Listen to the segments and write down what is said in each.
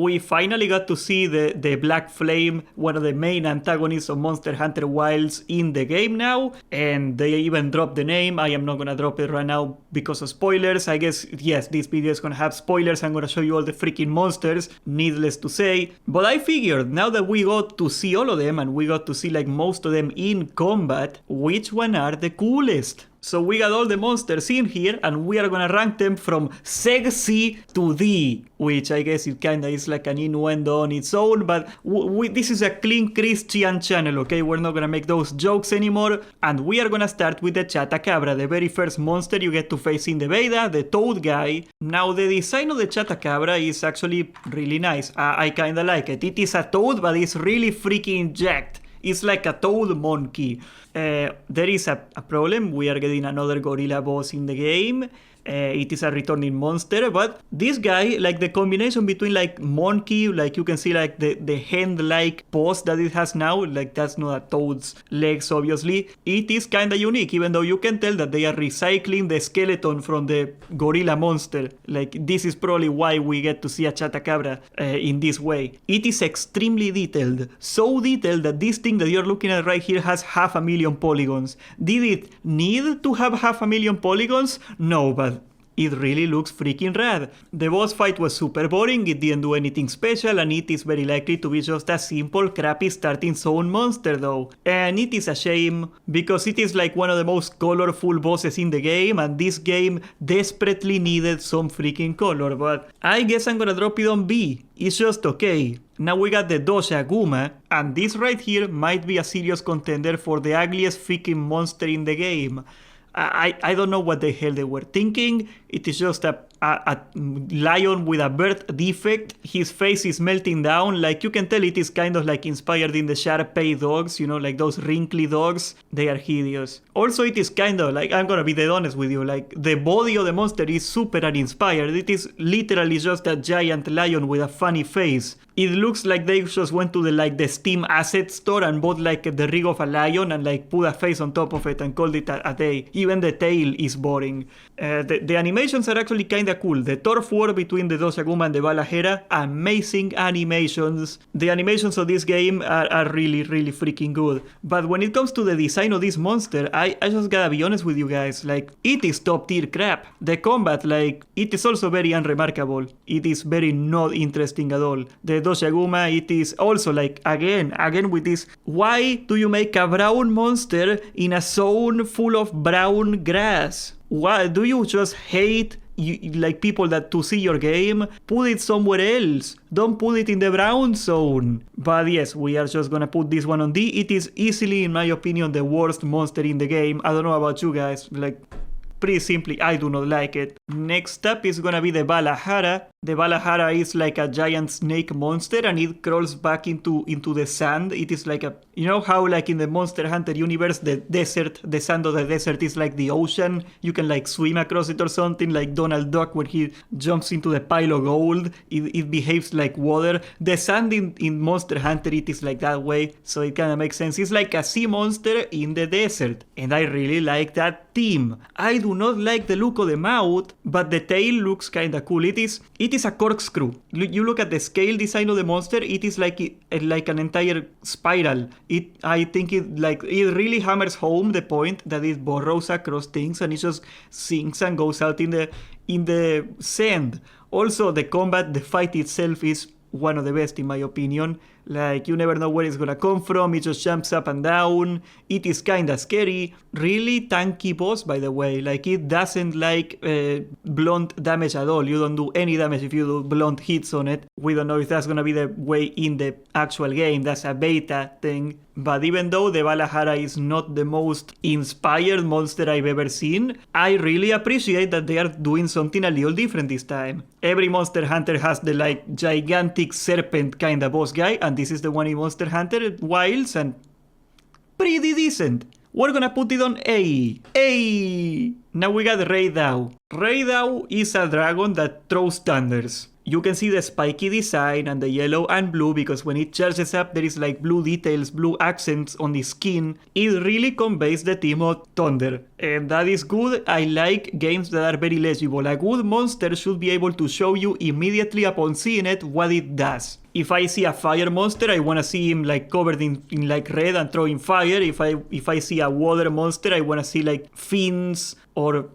we finally got to see the Black Flame, one of the main antagonists of Monster Hunter Wilds in the game now, and they even dropped the name. I am not gonna drop it right now because of spoilers. I guess, yes, this video is gonna have spoilers. I'm gonna show you all the freaking monsters, needless to say. But I figured, now that we got to see all of them, and we got to see like most of them in combat, which one are the coolest? So we got all the monsters in here, and we are gonna rank them from sexy to D, which I guess it kinda is like an innuendo on its own, but this is a clean Christian channel, okay? We're not gonna make those jokes anymore, and we are gonna start with the Chatacabra, the very first monster you get to face in the beta, the toad guy. Now, the design of the Chatacabra is actually really nice. I kinda like it. It is a toad, but it's really freaking jacked. It's like a toad monkey. There is a problem. We are getting another gorilla boss in the game. It is a returning monster, but this guy, like the combination between like monkey, like you can see like the hand-like pose that it has now, like that's not a toad's legs obviously. It is kinda unique, even though you can tell that they are recycling the skeleton from the gorilla monster. Like this is probably why we get to see a Chatacabra in this way. It is extremely detailed, so detailed that this thing that you're looking at right here has 500,000 polygons. Did it need to have 500,000 polygons? No, but it really looks freaking rad. The boss fight was super boring, it didn't do anything special, and it is very likely to be just a simple crappy starting zone monster though. And it is a shame, because it is like one of the most colorful bosses in the game, and this game desperately needed some freaking color, but I guess I'm gonna drop it on B. It's just okay. Now we got the Dosha Guma, and this right here might be a serious contender for the ugliest freaking monster in the game. I don't know what the hell they were thinking. It is just a lion with a birth defect. His face is melting down. Like you can tell it is kind of like inspired in the Shar-Pei dogs, you know, like those wrinkly dogs. They are hideous. Also, it is kind of like, I'm gonna be dead honest with you, like the body of the monster is super uninspired. It is literally just a giant lion with a funny face. It looks like they just went to the Steam asset store and bought like the rig of a lion and like put a face on top of it and called it a day. Even the tail is boring. The animations are actually kinda cool. The turf war between the Dosaguma and the Balahera, amazing animations. The animations of this game are really, really freaking good. But when it comes to the design of this monster, I just gotta be honest with you guys, like, it is top tier crap. The combat, like, it is also very unremarkable. It is very not interesting at all. The Dosaguma, it is also like, again with this, why do you make a brown monster in a zone full of brown grass? Why do you just hate like people that to see your game? Put it somewhere else. Don't put it in the brown zone. But yes, we are just gonna put this one on D. It is easily, in my opinion, the worst monster in the game. I don't know about you guys, like, pretty simply, I do not like it. Next up is gonna be the Balahara. The Balahara is like a giant snake monster, and it crawls back into the sand. It is like a, you know how like in the Monster Hunter universe, the desert, the sand of the desert is like the ocean. You can like swim across it or something, like Donald Duck when he jumps into the pile of gold. It behaves like water. The sand in Monster Hunter, it is like that way, so it kind of makes sense. It's like a sea monster in the desert, and I really like that theme. I do not like the look of the mouth, but the tail looks kind of cool. It is a corkscrew. You look at the scale design of the monster, it is like an entire spiral. I think it really hammers home the point that it burrows across things and it just sinks and goes out in the sand. Also, the combat, the fight itself is one of the best in my opinion. Like, you never know where it's gonna come from, it just jumps up and down, it is kinda scary. Really tanky boss, by the way, like it doesn't like blunt damage at all. You don't do any damage if you do blunt hits on it. We don't know if that's gonna be the way in the actual game, that's a beta thing. But even though the Balahara is not the most inspired monster I've ever seen, I really appreciate that they are doing something a little different this time. Every Monster Hunter has the like gigantic serpent kinda boss guy, and this is the one in Monster Hunter Wilds, and pretty decent. We're gonna put it on A. A. Now we got Raidau. Raidau is a dragon that throws thunders. You can see the spiky design and the yellow and blue, because when it charges up there is like blue details, blue accents on the skin. It really conveys the theme of thunder, and that is good. I like games that are very legible. A good monster should be able to show you immediately upon seeing it what it does. If I see a fire monster, I want to see him like covered in like red and throwing fire. If I see a water monster, I want to see like fins or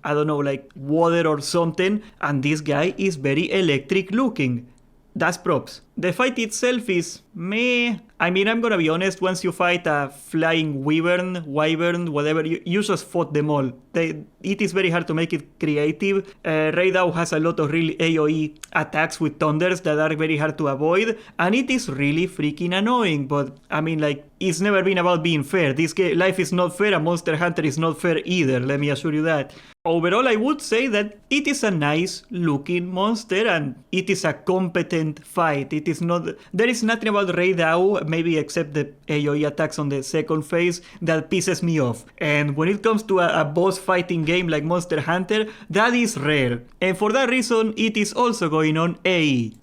I don't know, like water or something. And this guy is very electric looking. That's props. The fight itself is meh. I mean, I'm gonna be honest, once you fight a flying wyvern, whatever, you just fought them all. It is very hard to make it creative. Raidao has a lot of really AoE attacks with thunders that are very hard to avoid, and it is really freaking annoying, but I mean, like, it's never been about being fair. This game, life is not fair, and Monster Hunter is not fair either, let me assure you that. Overall, I would say that it is a nice looking monster and it is a competent fight. It is not, there is nothing about Raidao, maybe except the AoE attacks on the second phase, that pisses me off. And when it comes to a boss fighting game like Monster Hunter, that is rare. And for that reason, it is also going on A.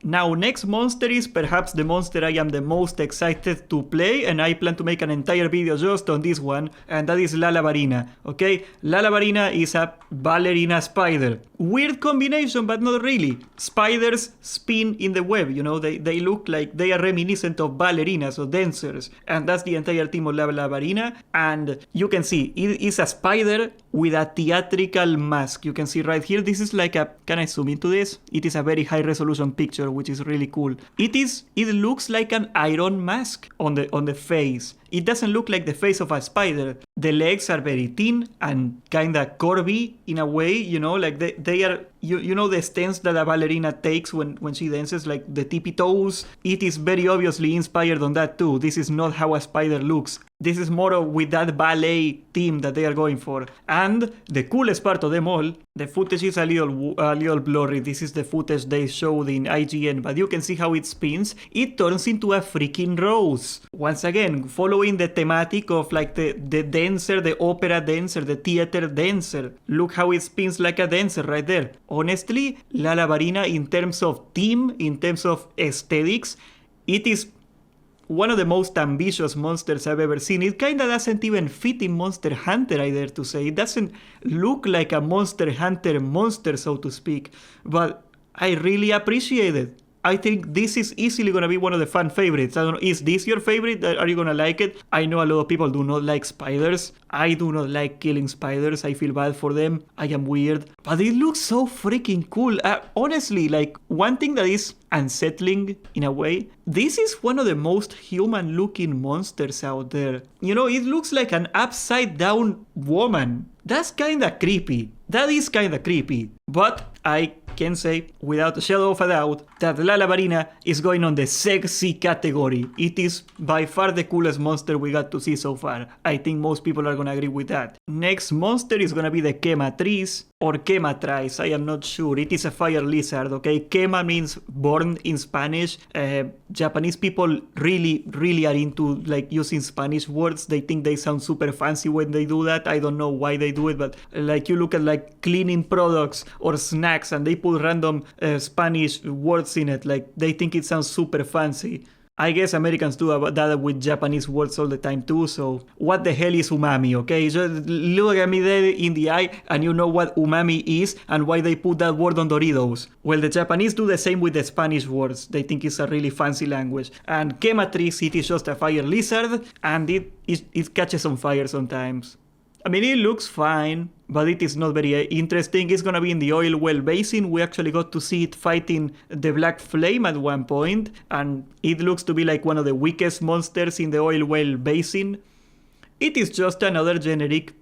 Now, next monster is perhaps the monster I am the most excited to play, and I plan to make an entire video just on this one, and that is Lalabarina, okay? Lalabarina is a ballerina spider. Weird combination, but not really. Spiders spin in the web, you know, they look like they are reminiscent of ballerinas or dancers, and that's the entire theme of Lalabarina. And you can see, it is a spider with a theatrical mask. You can see right here, this is like a, can I zoom into this? It is a very high resolution picture, which is really cool. It looks like an iron mask on the face. It doesn't look like the face of a spider. The legs are very thin and kinda curvy in a way, you know, like they are, you know the stance that a ballerina takes when she dances, like the tippy toes. It is very obviously inspired on that too. This is not how a spider looks. This is more of with that ballet theme that they are going for. And the coolest part of them all, the footage is a little blurry. This is the footage they showed in IGN, but you can see how it spins. It turns into a freaking rose. Once again, following the thematic of like the dancer, the opera dancer, the theater dancer. Look how it spins like a dancer right there. Honestly, Lalabarina, in terms of theme, in terms of aesthetics, it is one of the most ambitious monsters I've ever seen. It kinda doesn't even fit in Monster Hunter, I dare to say. It doesn't look like a Monster Hunter monster, so to speak, but I really appreciate it. I think this is easily going to be one of the fan favorites. I don't know, is this your favorite? Are you going to like it? I know a lot of people do not like spiders. I do not like killing spiders. I feel bad for them. I am weird. But it looks so freaking cool. Honestly, like, one thing that is unsettling in a way, this is one of the most human looking monsters out there. You know, it looks like an upside down woman. That's kinda creepy. That is kinda creepy. But I can say without a shadow of a doubt that Lalabarina is going on the sexy category. It is by far the coolest monster we got to see so far. I think most people are gonna agree with that. Next monster is gonna be the Quematris or Quematrais. I am not sure. It is a fire lizard, okay? Quema means born in Spanish. Japanese people really are into like using Spanish words. They think they sound super fancy when they do that. I don't know why they do it, but like you look at like cleaning products or snacks and they put random Spanish words in it, like they think it sounds super fancy. I guess Americans do that with Japanese words all the time too, so what the hell is umami, okay? Just look at me there in the eye and you know what umami is and why they put that word on Doritos. Well, the Japanese do the same with the Spanish words. They think it's a really fancy language. And Quematris, it is just a fire lizard and it catches on fire sometimes. I mean, it looks fine, but it is not very interesting. It's gonna be in the oil well basin. We actually got to see it fighting the Black Flame at one point, and it looks to be like one of the weakest monsters in the oil well basin. It is just another generic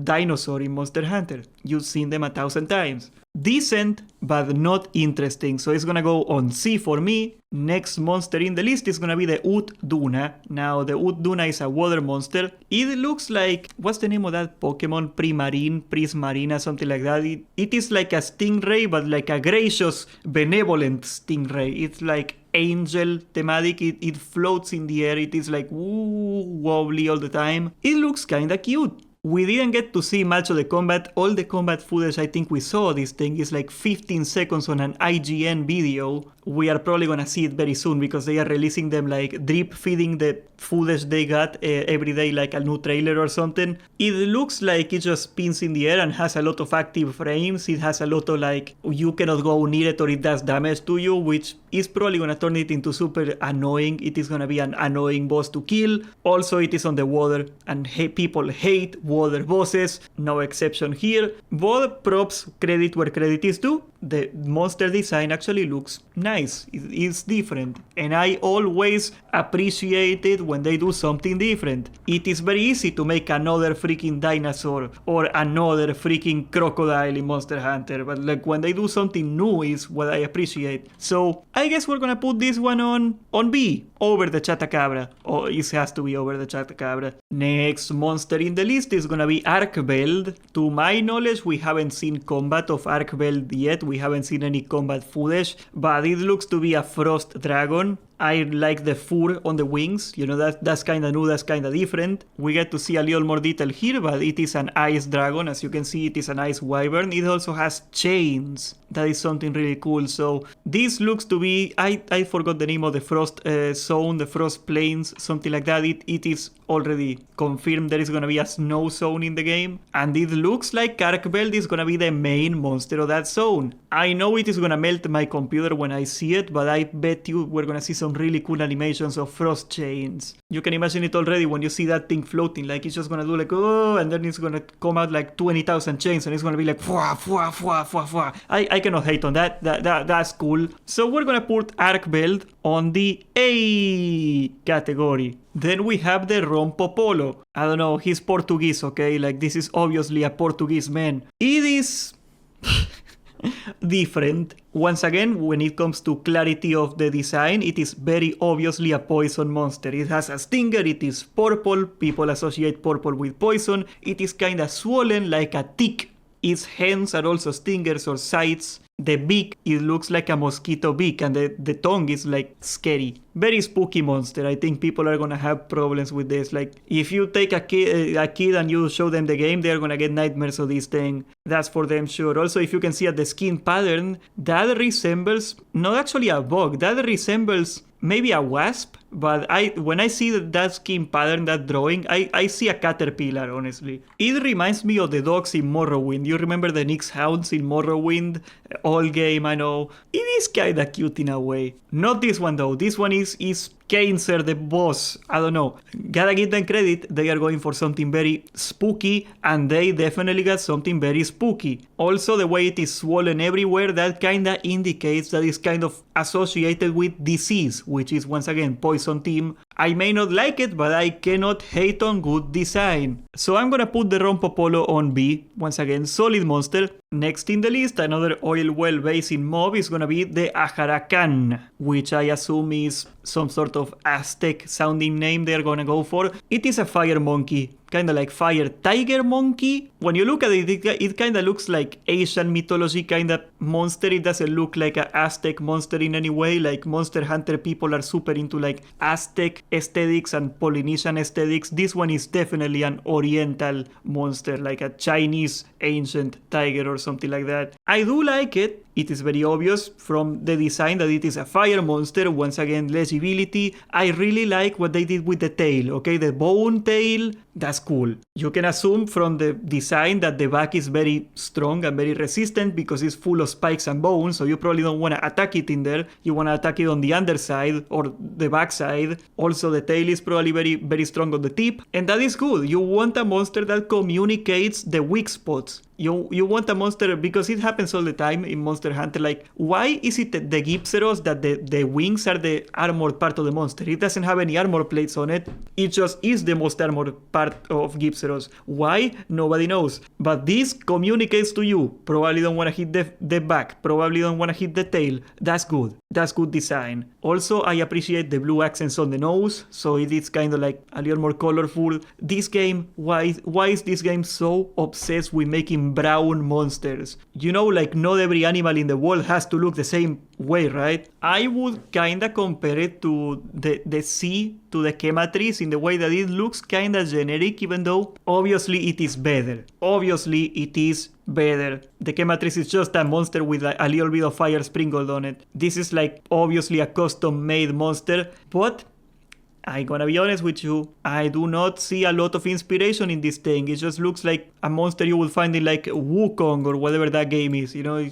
dinosaur in Monster Hunter. You've seen them 1,000 times. Decent, but not interesting. So it's gonna go on C for me. Next monster in the list is gonna be the Ut-Duna. Now, the Ut-Duna is a water monster. It looks like, what's the name of that Pokemon? Prismarina, something like that. It is like a stingray, but like a gracious, benevolent stingray. It's like angel thematic. It floats in the air. It is like wobbly all the time. It looks kinda cute. We didn't get to see much of the combat. All the combat footage I think we saw this thing is like 15 seconds on an IGN video. We are probably gonna see it very soon because they are releasing them like drip feeding the footage they got every day, like a new trailer or something. It looks like it just spins in the air and has a lot of active frames. It has a lot of like, you cannot go near it or it does damage to you, which is probably gonna turn it into super annoying. It is gonna be an annoying boss to kill. Also, it is on the water and people hate water bosses, no exception here. But props, credit where credit is due. The monster design actually looks nice. It's different. And I always appreciate it when they do something different. It is very easy to make another freaking dinosaur or another freaking crocodile in Monster Hunter. But like when they do something new is what I appreciate. So I guess we're gonna put this one on B. Over the Chatacabra. Oh, it has to be over the Chatacabra. Next monster in the list is gonna be Arkveld. To my knowledge, we haven't seen combat of Arkveld yet. We haven't seen any combat footage, but it looks to be a frost dragon. I like the fur on the wings, you know, that's kind of new, that's kind of different. We get to see a little more detail here, but it is an ice dragon. As you can see, it is an ice wyvern. It also has chains. That is something really cool. So this looks to be, I forgot the name of the frost zone, the frost plains, something like that. It is already confirmed there is going to be a snow zone in the game. And it looks like Arkveld is going to be the main monster of that zone. I know it is going to melt my computer when I see it, but I bet you we're going to see some really cool animations of frost chains. You can imagine it already when you see that thing floating, like it's just gonna do like, oh, and then it's gonna come out like 20,000 chains and it's gonna be like, fwa, fwa, fwa, fwa, fwa. I cannot hate on that. That's cool. So we're gonna put Arkveld on the A category. Then we have the Rompopolo. I don't know, he's Portuguese, okay? Like this is obviously a Portuguese man. It is different. Once again, when it comes to clarity of the design, it is very obviously a poison monster. It has a stinger, it is purple, people associate purple with poison, it is kinda swollen like a tick. Its hands are also stingers or sights. The beak, it looks like a mosquito beak, and the tongue is like scary. Very spooky monster. I think people are gonna have problems with this. Like, if you take a kid and you show them the game, they're gonna get nightmares of this thing. That's for them sure. Also, if you can see at the skin pattern, that resembles, not actually a bug, that resembles maybe a wasp, but when I see that skin pattern, that drawing, I see a caterpillar, honestly. It reminds me of the dogs in Morrowind. You remember the Nyx Hounds in Morrowind? All game, I know. It is kinda cute in a way. Not this one though. This one is Cancer, the boss. I don't know. Gotta give them credit. They are going for something very spooky, and they definitely got something very spooky. Also, the way it is swollen everywhere, that kinda indicates that it's kind of associated with disease, which is once again poison team. I may not like it, but I cannot hate on good design. So I'm gonna put the Rompopolo on B. Once again, solid monster. Next in the list, another oil well basin mob is gonna be the Ajaracan, which I assume is some sort of Aztec sounding name they're gonna go for. It is a fire monkey, kind of like fire tiger monkey. When you look at it, it kind of looks like Asian mythology kind of monster. It doesn't look like an Aztec monster in any way. Like Monster Hunter people are super into like Aztec aesthetics and Polynesian aesthetics. This one is definitely an Oriental monster, like a Chinese ancient tiger or something like that. I do like it. It is very obvious from the design that it is a fire monster. Once again, legibility. I really like what they did with the tail, okay? The bone tail, that's cool. You can assume from the design that the back is very strong and very resistant because it's full of spikes and bones, so you probably don't want to attack it in there. You want to attack it on the underside or the backside. Also, the tail is probably very, very strong on the tip, and that is good. You want a monster that communicates the weak spots. You want a monster, because it happens all the time in Monster Hunter, like, why is it the Gypceros that the wings are the armored part of the monster? It doesn't have any armor plates on it. It just is the most armored part of Gypceros. Why? Nobody knows. But this communicates to you. Probably don't want to hit the back. Probably don't want to hit the tail. That's good. That's good design. Also, I appreciate the blue accents on the nose, so it is kind of like a little more colorful. This game, why is this game so obsessed with making brown monsters? You know, like not every animal in the world has to look the same way, right? I would kinda compare it to the C to the Chematrix in the way that it looks kinda generic, even though obviously it is better. Obviously it is better. The Chematrix is just a monster with a little bit of fire sprinkled on it. This is like obviously a custom made monster, but I'm gonna be honest with you, I do not see a lot of inspiration in this thing. It just looks like a monster you would find in like Wukong or whatever that game is, you know?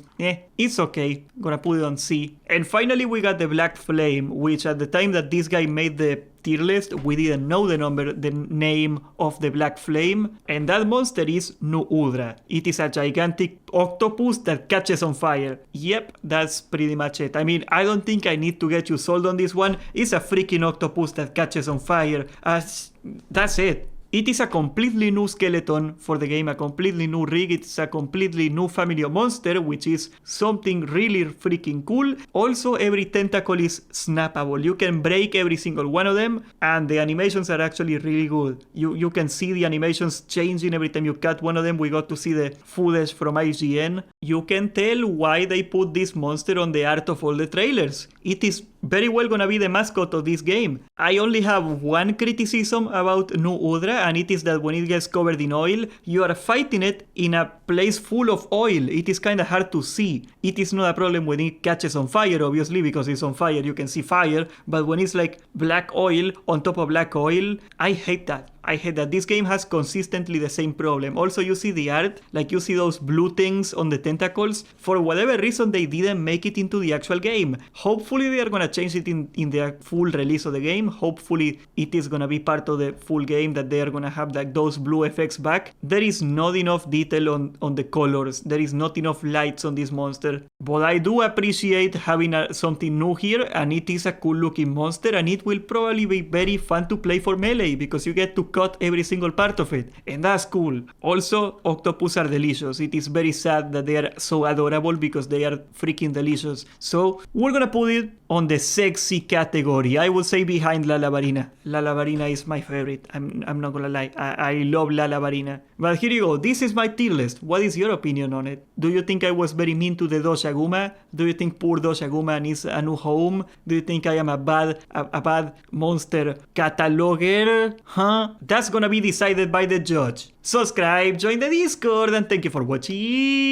It's okay. Gonna put it on C. And finally we got the Black Flame, which at the time that this guy made the tier list, we didn't know the name of the Black Flame, and that monster is Nu Udra. It is a gigantic octopus that catches on fire. Yep, that's pretty much it. I mean, I don't think I need to get you sold on this one. It's a freaking octopus that catches on fire. That's it. It is a completely new skeleton for the game, a completely new rig, it's a completely new family of monster, which is something really freaking cool. Also, every tentacle is snappable. You can break every single one of them, and the animations are actually really good. You can see the animations changing every time you cut one of them. We got to see the footage from IGN. You can tell why they put this monster on the art of all the trailers. It is very well gonna be the mascot of this game. I only have one criticism about Nu Udra, and it is that when it gets covered in oil, you are fighting it in a place full of oil. It is kinda hard to see. It is not a problem when it catches on fire, obviously, because it's on fire, you can see fire, but when it's like black oil on top of black oil, I hate that. I hate that. This game has consistently the same problem. Also, you see the art, like you see those blue things on the tentacles. For whatever reason, they didn't make it into the actual game. Hopefully, they are gonna change it in the full release of the game. Hopefully, it is gonna be part of the full game that they are gonna have like those blue effects back. There is not enough detail on the colors. There is not enough lights on this monster. But I do appreciate having something new here, and it is a cool looking monster, and it will probably be very fun to play for melee because you get to cut every single part of it, and that's cool. Also, octopus are delicious. It is very sad that they are so adorable because they are freaking delicious. So we're gonna put it on the sexy category. I would say behind La Lavarina. La Lavarina is my favorite. I'm not gonna lie. I love La Lavarina. But here you go. This is my tier list. What is your opinion on it? Do you think I was very mean to the Doshaguma? Do you think poor Doshaguma needs a new home? Do you think I am a bad monster cataloger? Huh? That's gonna be decided by the judge. Subscribe, join the Discord, and thank you for watching.